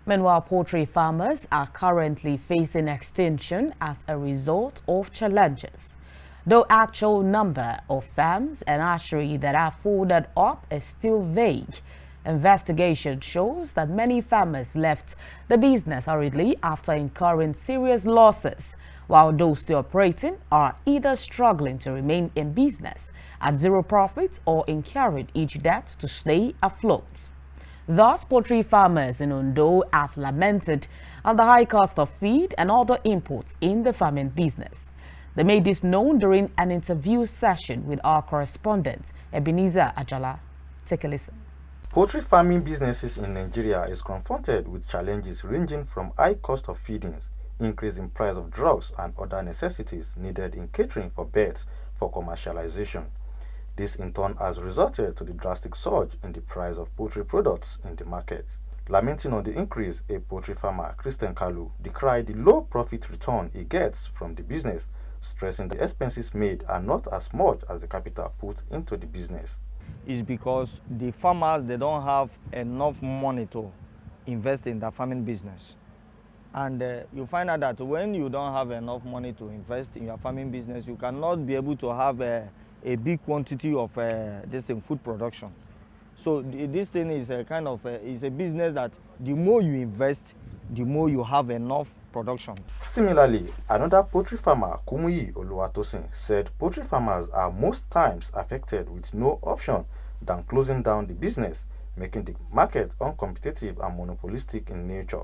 Meanwhile, poultry farmers are currently facing extinction as a result of challenges. Though actual number of farms and hatcheries that are folded up is still vague, investigation shows that many farmers left the business hurriedly after incurring serious losses, while those still operating are either struggling to remain in business at zero profit or incurring each debt to stay afloat. Thus, poultry farmers in Ondo have lamented on the high cost of feed and other inputs in the farming business. They made this known during an interview session with our correspondent, Ebenezer Ajala. Take a listen. Poultry farming businesses in Nigeria is confronted with challenges ranging from high cost of feedings, increase in price of drugs and other necessities needed in catering for birds for commercialization. This in turn has resulted to the drastic surge in the price of poultry products in the market. Lamenting on the increase, a poultry farmer, Christian Kalu, decried the low profit return he gets from the business, stressing the expenses made are not as much as the capital put into the business. It's because the farmers, they don't have enough money to invest in the farming business. And you find out that when you don't have enough money to invest in your farming business, you cannot be able to have a big quantity of food production. So this thing is a kind of is a business that the more you invest, the more you have enough production. Similarly, another poultry farmer, Kumuyi Oluwatosin, said poultry farmers are most times affected with no option than closing down the business, making the market uncompetitive and monopolistic in nature.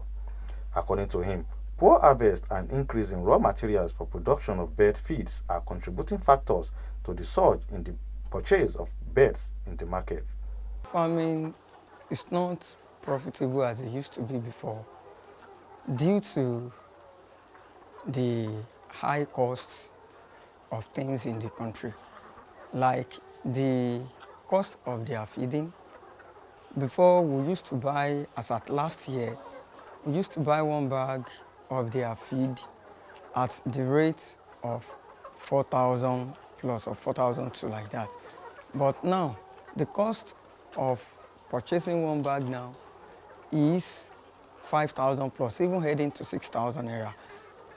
According to him, poor harvest and increase in raw materials for production of bird feeds are contributing factors to the surge in the purchase of birds in the market. Farming is not profitable as it used to be before due to the high cost of things in the country, like the cost of their feeding. Before, we used to buy, as at last year, we used to buy one bag of their feed at the rate of 4,000 plus or 4,002 like that. But now, the cost of purchasing one bag now is 5,000 plus, even heading to 6,000 naira.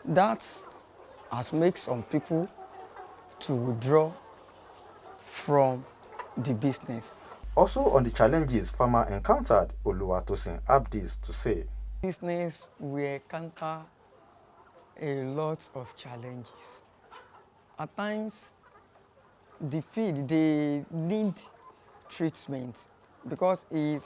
That has made some people to withdraw from the business. Also on the challenges farmer encountered, Oluwatosin had this to say. Business will encounter a lot of challenges. At times, the feed, they need treatment because we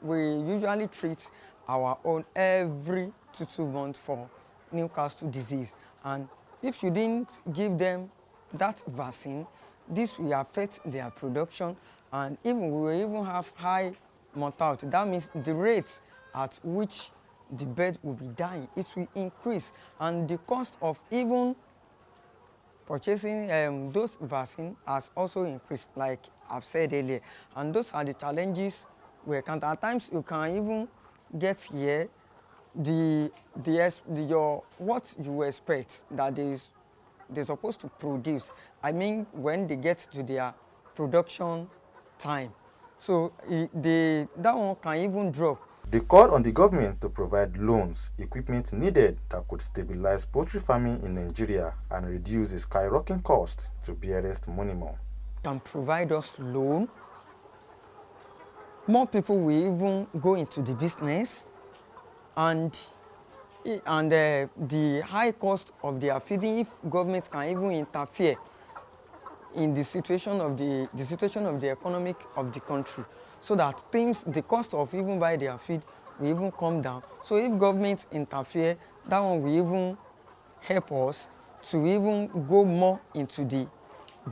usually treat our own every 2 months for Newcastle disease. And if you didn't give them that vaccine, this will affect their production, and even we will even have high mortality. That means the rates at which the bird will be dying, it will increase, and the cost of even purchasing those vaccines has also increased, like I've said earlier. And those are the challenges we encounter. At times you can even get here what you expect that they're supposed to produce. I mean, when they get to their production time, so that one can even drop. They called on the government to provide loans, equipment needed that could stabilize poultry farming in Nigeria and reduce the skyrocketing cost to barest minimum. Can provide us loan. More people will even go into the business, and the high cost of their feeding, if governments can even interfere in the situation of the economic of the country, so that the cost of even buy their feed will even come down. So if governments interfere, that one will even help us to even go more into the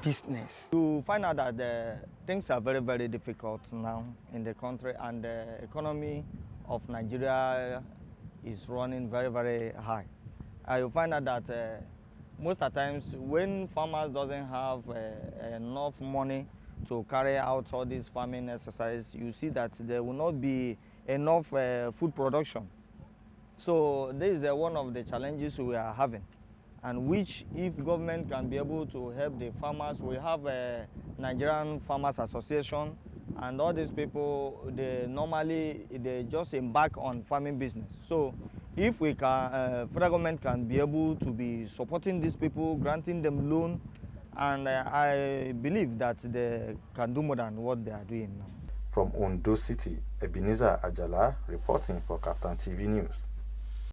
business. You find out that things are very, very difficult now in the country, and the economy of Nigeria is running very, very high. You find out that most of the times when farmers doesn't have enough money to carry out all these farming exercises, you see that there will not be enough food production. So this is one of the challenges we are having, and which, if government can be able to help the farmers, we have a Nigerian Farmers Association and all these people, they just embark on farming business. So if we can, federal government can be able to be supporting these people, granting them loan, and I believe that they can do more than what they are doing now. From Ondo City, Ebenezer Ajala reporting for KAFTAN TV News.